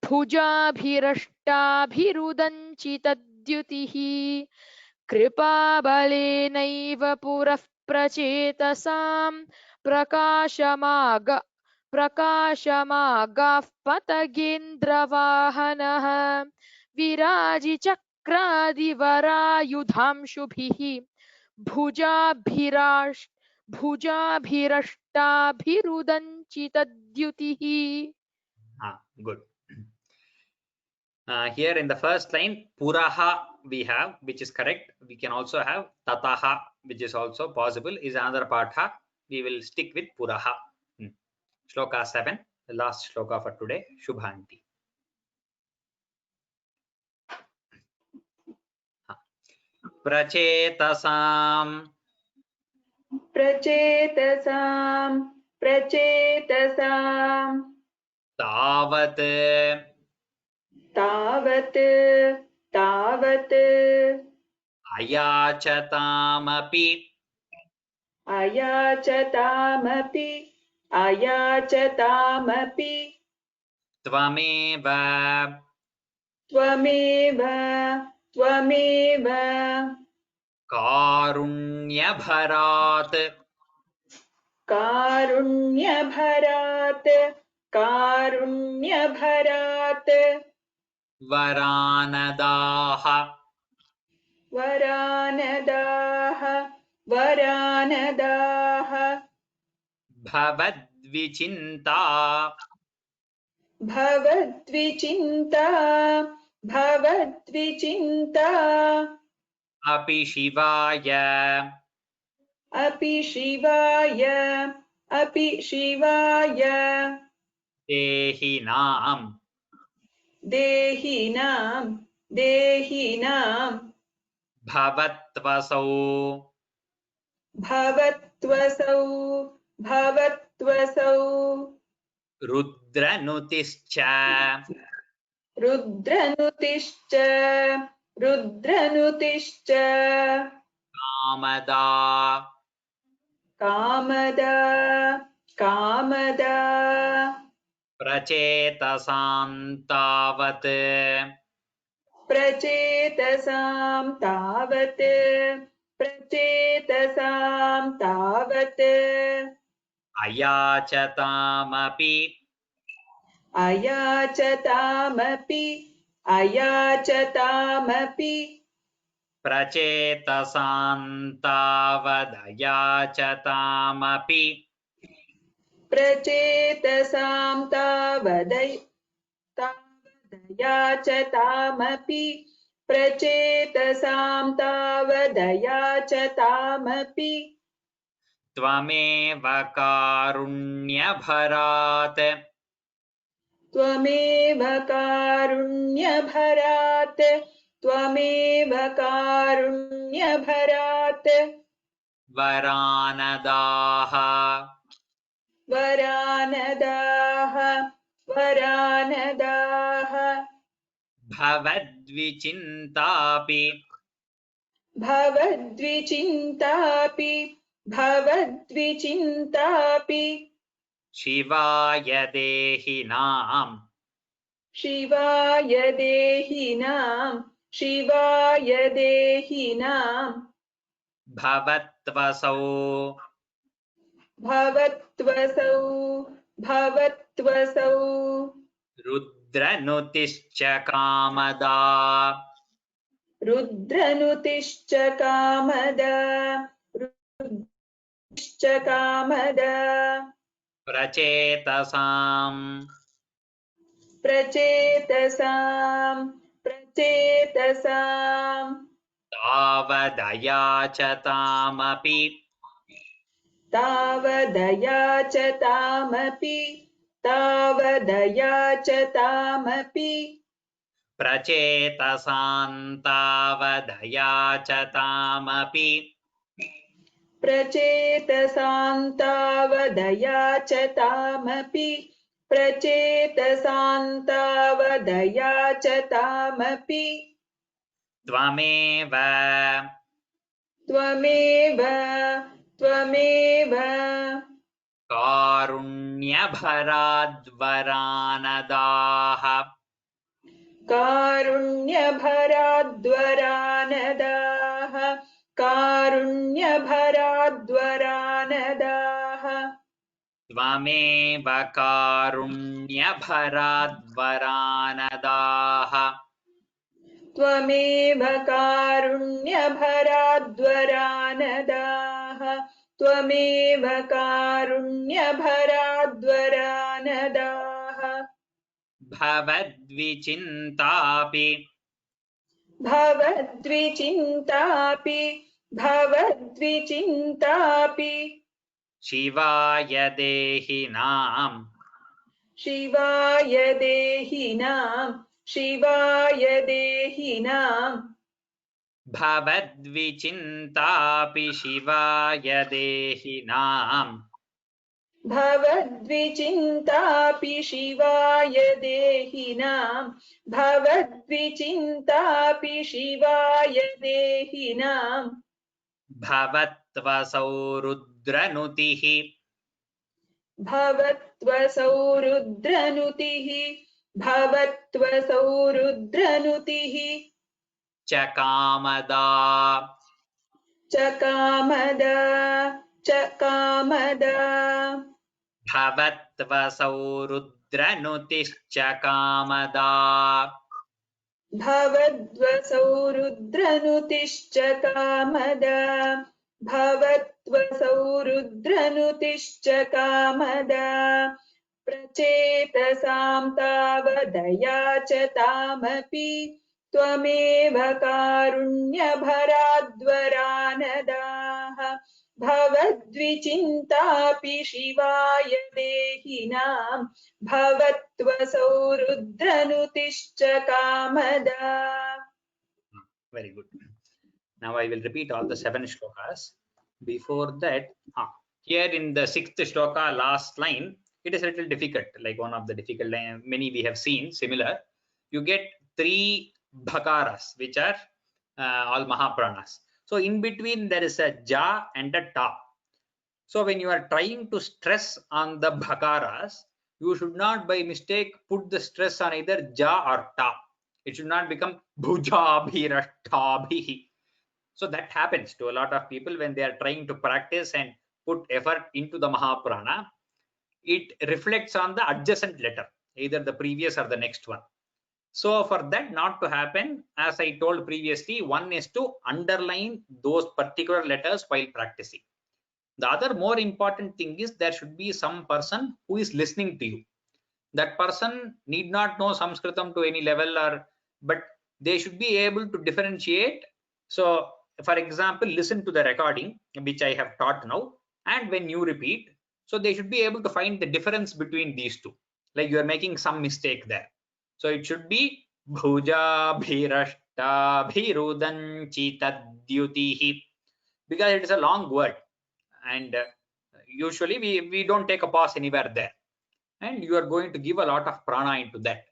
भुजाभिरष्टाभिरुदञ्चितद्युतिः कृपाबलेनैव पुरः प्रचेतसां प्रकाशमागाः पतगेन्द्रवाहनः विराजिचक्रादिवरायुधांशुभिः भुजाभिरष्टाभिरुदञ्चितद्युतिः Good. Here in the first line, puraha we have, which is correct. We can also have tataha, which is also possible, is another patha. We will stick with puraha. Shloka 7, the last shloka for today, Shubhanti. प्रचेतसाम् प्रचेतसाम् प्रचेतसाम् तावत् तावत् तावत् अयाचतामपि अयाचतामपि अयाचतामपि त्वमेव त्वमेव त्वमेव कारुण्यभरात् कारुण्यभरात् कारुण्यभरात् वरानदाः वरानदाः वरानदाः भवद्विचिन्ता भवद्विचिन्ता भवद्विचिन्ता अपि शिवाय अपि शिवाय अपि शिवाय देहिनाम् देहिनां देहिनां भवत्वसौ भवत्वसौ भवत्वसौ रुद्रनुतिश्च रुद्रनुतिश्च रुद्रनुतिश्च कामदा कामदा कामदा प्रचेतसां तावत् प्रचेतसां तावत् प्रचेतसां तावत् अयाचतामपि अयाचतामपि अयाचतामपि प्रचेतसां तावदयाचतामपि प्रचेतसां तावदयाचतामपि प्रचेतसां तावदयाचतामपि त्वमेव कारुण्यभरात् त्वमेव कारुण्यभरात् त्वमेव कारुण्यभरात् वरानदाः वरानदाः वरानदाः भवद्विचिन्तापि भवद्विचिन्तापि भवद्विचिन्तापि शिवाय देहिनाम् शिवाय देहिनां शिवाय देहिनां भवत्वसौ भवत्वसौ भवत्वसौ रुद्रनुतिश्च कामदा रुद्रनुतिश्च कामदा रुद्रश्च कामदा प्रचेतसां प्रचेतसां प्रचेतसां तावदयाचतामपि तावदयाचतामपि तावदयाचतामपि प्रचेतसां तावदयाचतामपि प्रचेतसां तावदयाचतामपि प्रचेतसां तावदयाचतामपि त्वमेव त्वमेव त्वमेव कारुण्यभराद्वरानदाः कारुण्यभराद्वरानदाः कारुण्यभराद्वरानदाः त्वमेव कारुण्यभराद्वरानदाः त्वमेव कारुण्यभराद्वरानदाः त्वमेव कारुण्यभराद्वरानदाः भवद्विचिन्तापि भवद्विचिन्तापि भवद्विचिन्तापि शिवाय देहिनाम् शिवाय देहिनां शिवाय देहिनां भवद्विचिन्तापि शिवाय देहिनाम् भवद्विचिन्तापि शिवाय देहिनां भवद्विचिन्तापि शिवाय देहिनां भवत्वसौ रुद्रनुतिः भवत्वसौ रुद्रनुतिः भवत्वसौ रुद्रनुतिः च कामदा चकामदा चकामदा भवत्वसौ रुद्रनुतिश्च कामदा भवद्वसौ रुद्रनुतिश्च कामदा भवत्वसौ रुद्रनुतिश्च कामदा प्रचेतसां तावदया च तामपि त्वमेव कारुण्यभराद्वरानदाः भवद्विचिन्तापि शिवाय देहिनां भवत्वसौ रुद्रनुतिश्च Kamada. Very good. Now I will repeat all the 7 shlokas. Before that, here in the 6th shloka, last line, it is a little difficult, like one of the difficult line, many we have seen similar. You get 3 bhakaras, which are all mahapranas. So in between there is a ja and a ta. So when you are trying to stress on the bhakaras, you should not by mistake put the stress on either ja or ta. It should not become bhujabhirashtabhihi. So that happens to a lot of people when they are trying to practice and put effort into the Mahaprana. It reflects on the adjacent letter, either the previous or the next one. So for that not to happen, as I told previously, one is to underline those particular letters while practicing. The other more important thing is there should be some person who is listening to you. That person need not know Sanskritam to any level, but they should be able to differentiate. So for example, listen to the recording which I have taught now, and when you repeat, so they should be able to find the difference between these two, like you are making some mistake there. So it should be bhuja bhirashta bhirudanchi tadyutihi, because it is a long word, and usually we don't take a pause anywhere there, and you are going to give a lot of prana into that.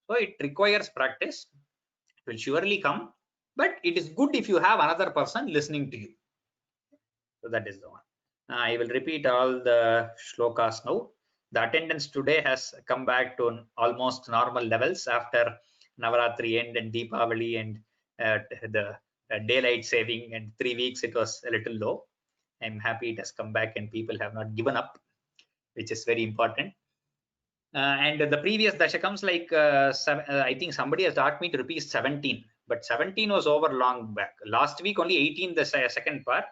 So it requires practice. It will surely come, but it is good if you have another person listening to you. So that is the one. I will repeat all the shlokas now. The attendance today has come back to almost normal levels after Navaratri end and Deepavali and the daylight saving, and 3 weeks it was a little low. I'm happy it has come back and people have not given up, which is very important. And the previous dashakams, like I think somebody has asked me to repeat 17, but 17 was over long back. Last week only 18, the second part,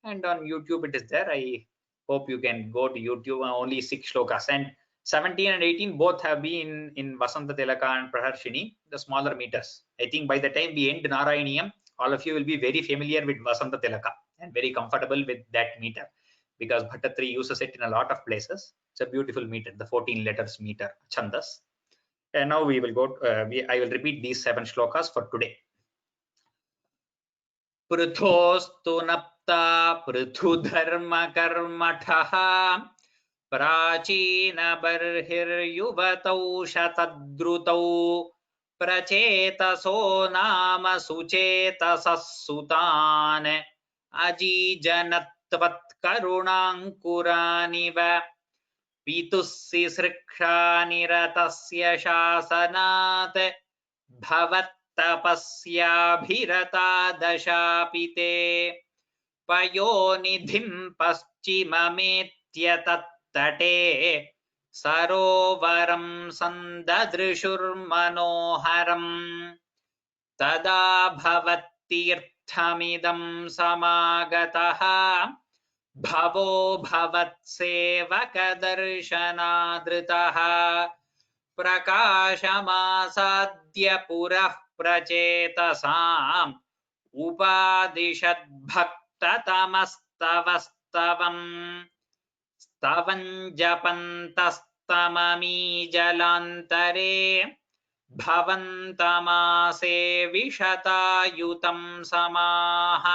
and on YouTube it is there. I hope you can go to YouTube. Only 6 shlokas, and 17 and 18 both have been in Vasanta Tilaka and Praharshini, the smaller meters. I think by the time we end Narayaniyam, all of you will be very familiar with Vasanta Tilaka and very comfortable with that meter, because Bhattatri uses it in a lot of places. It's a beautiful meter, the 14 letters meter, Chandas. And now we will go, I will repeat these 7 shlokas for today. Pruthostu napta pruthu dharma karmataha prachina barhir yuvatau shatadrutau prachetaso nama suchetasasutan ajijanatvat karunankuraniva pitusi srikshaniratasya shasanat bhavattapasya dashapite payonidhim paschimamethya tattate sarovaram sandadrishur manoharam tada bhavattirthamidam samagataha bhavo bhavatsevakadarshanadritaha prakashamasadya purah prachetasam upadishad bhaktatamasstavastavam stavan japantastamami jalantare भवन्तमासे विशतायुतं समाः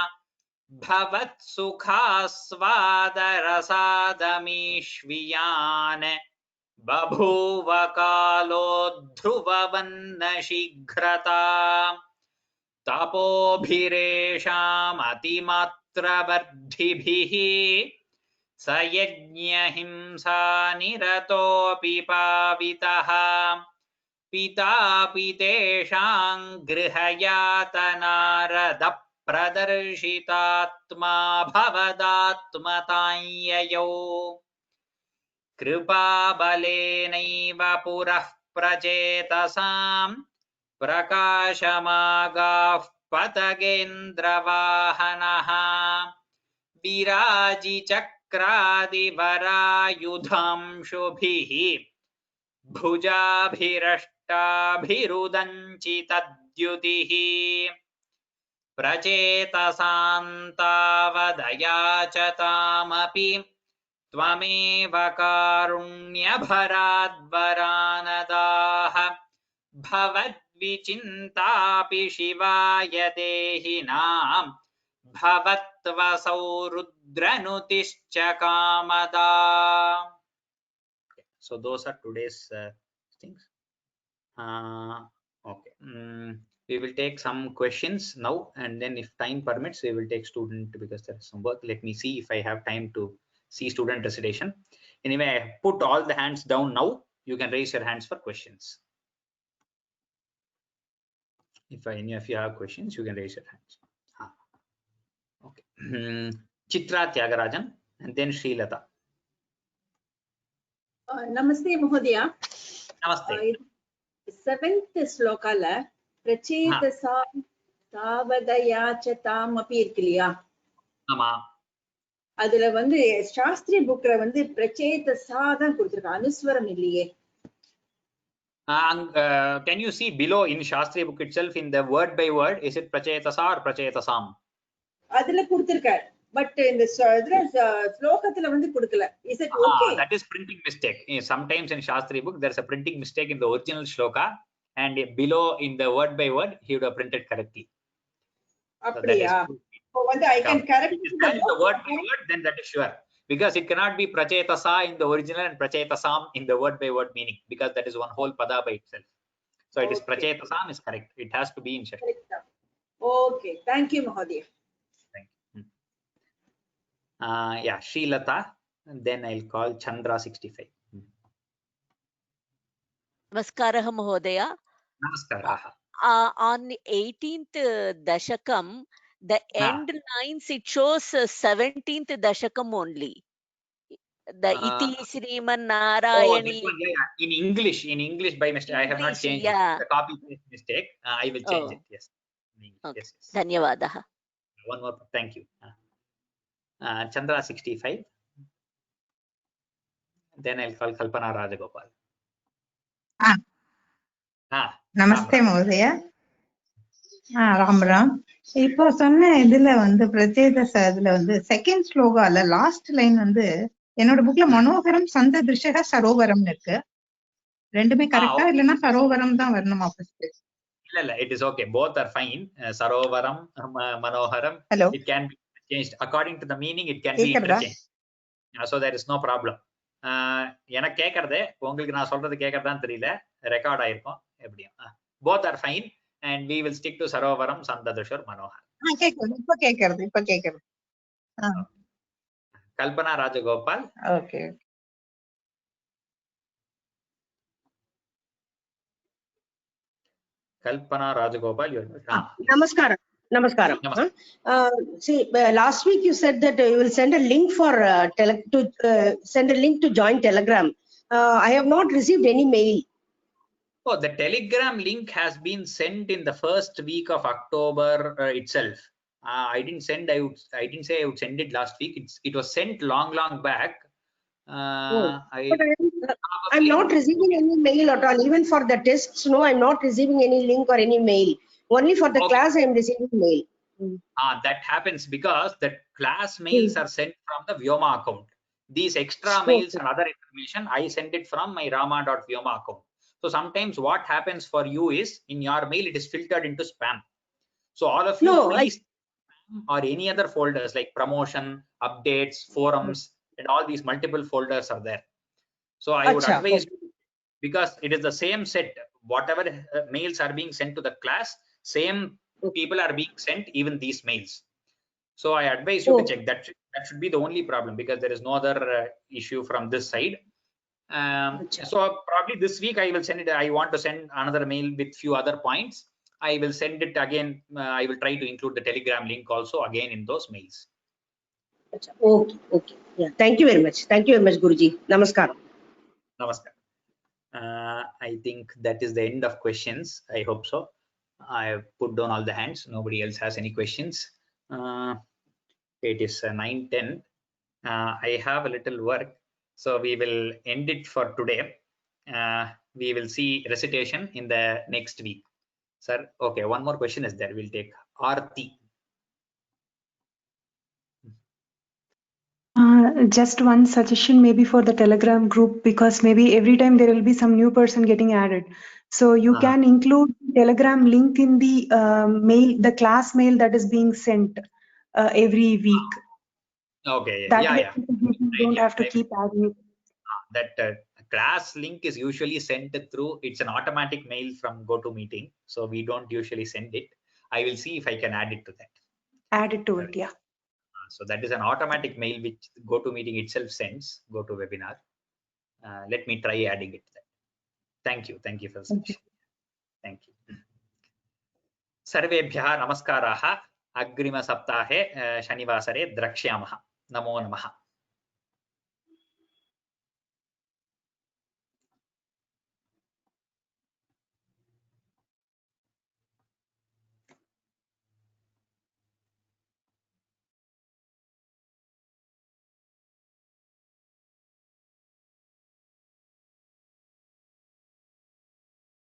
भवत्सुखास्वादरसादमीश्वियान् बभूव कालो ध्रुववन्न शीघ्रता तपोभिरेषामतिमात्रवर्धिभिः स यज्ञहिंसा निरतोऽपि पावितः पितापि तेषां गृहयातनारदप्रदर्शितात्मा भवदात्मताञ्ययौ कृपाबलेनैव पुरः प्रचेतसां प्रकाशमागाः पतगेन्द्रवाहनः विराजिचक्रादिवरायुधांशुभिः भुजाभिरष्टाभिरुदञ्चितद्युतिः प्रचेतसान्तावदयाचतामपि त्वमेव कारुण्यभराद्वरानदाः भवद्विचिन्तापि शिवाय देहिनां भवत्वसौ रुद्रनुतिश्च Kamada. So those are today's things. Okay. We will take some questions now, and then if time permits, we will take student because there is some work. Let me see if I have time to see student recitation. Anyway, I put all the hands down now. You can raise your hands for questions. If any of you have questions, you can raise your hands. Okay. Chitra Tyagarajan and then Srilata. Namaste Mahodaya. Namaste. 7th sloka la prachetasa savadayachatam api irukliya. Ama. அதுல வந்து சாஸ்திரிய புக்ல வந்து பிரச்சேதசா தான் கொடுத்திருக்காங்க, அனுஸ்வரம் இல்லையே. Can you see below in Shastriya book itself in the word by word, is it prachetasa or prachetasam? அதுல கொடுத்திருக்கார், பட் இந்த ஸ்லோகத்துல வந்து கொடுக்கல. Is it okay? That is printing mistake. Sometimes in Shastriya book there is a printing mistake in the original shloka, and below in the word by word he would have printed correctly. அப்படியா? So வந்து I can correct the word by word, then that is sure, because it cannot be prachetasa in the original and prachetasam in the word by word meaning, because that is one whole pada by itself. So it is prachetasam is correct. It has to be in Shashti. Okay, thank you Mahodaya. Thank you. Yeah, Srilata, and then I'll call Chandra 65. Namaskaraha Mahodaya. Namaskaraha. On the 18th dashakam, the end lines it shows 17th dashakam only. The iti Sriman Narayani. In English by mistake. I have not changed it. The copy paste mistake. I will change it. Yes. Okay. Yes. Dhanyavadaha. One more. Thank you. Chandra 65. Then I'll call Kalpana Rajagopal. நமஸ்தே மோதயா. ராம் ராம். இப்போ சொன்ன இதுல வந்து பிரச்சேதச இதுல வந்து second ஸ்லோகால last line வந்து என்னோட புக்ல மனோகரம் சந்த திருஷக சரோவரம்னு இருக்கு. ரெண்டுமே கரெக்டா இல்லனா சரோவரம் தான் வரணுமா ஃபர்ஸ்ட்? இல்ல it is okay, both are fine. Sarovaram, Manoharam, it can be changed according to the meaning. It can be interchanged, so there is no problem. எனக்கு கேக்குறது உங்களுக்கு நான் சொல்றது கேக்குறதான்னு தெரியல, ரெக்கார்ட் ஆயிருக்கும் எப்படியும். both are fine and we will stick to Sarovaram, Sandadashar, Manohar. இப்ப கேக்குறது. Kalpana Rajagopal. Okay. Kalpana Rajagopal, you are. Namaskaram. See, last week you said that you will send a link for to join Telegram. I have not received any mail. Oh, the Telegram link has been sent in the first week of October itself. I didn't say I would send it last week. It was sent long back. I'm not receiving any mail at all. Even for the tests, no, I'm not receiving any link or any mail. Only for the class I am receiving mail. That happens because the class mails are sent from the Vyoma account. These extra mails and other information, I send it from my rama.vyoma account. So sometimes what happens for you is in your mail it is filtered into spam. So all of you No, please or any other folders like promotion, updates, forums, and all these multiple folders are there. So I would Acha, advise you, because it is the same set, whatever mails are being sent to the class, same people are being sent even these mails. So I advise you to check that. That should be the only problem, because there is no other issue from this side. So probably this week I will send it. I want to send another mail with few other points. I will send it again. I will try to include the Telegram link also again in those mails. Okay, okay. Yeah. Thank you very much. Thank you very much, Guruji. Namaskaram. Namaskar. I think that is the end of questions. I hope so. I have put down all the hands. Nobody else has any questions. It is 9:10. I have a little work, so we will end it for today. We will see recitation in the next week. Sir, okay, one more question is there. We'll take Aarti. Just one suggestion maybe for the Telegram group, because maybe every time there will be some new person getting added. So you can include Telegram link in the mail, the class mail that is being sent every week. Okay, That yeah, way yeah. you don't have to keep adding it. That class link is usually sent through, it's an automatic mail from GoToMeeting, so we don't usually send it. I will see if I can add it to that. Add it to it, yeah. So that is an automatic mail which GoToMeeting itself sends, GoToWebinar. Let me try adding it to that. Thank you for the suggestion. Thank you. सर्वेभ्यः नमस्काराः. अग्रिमसप्ताहे शनिवासरे द्रक्ष्यामः. नमो नमः.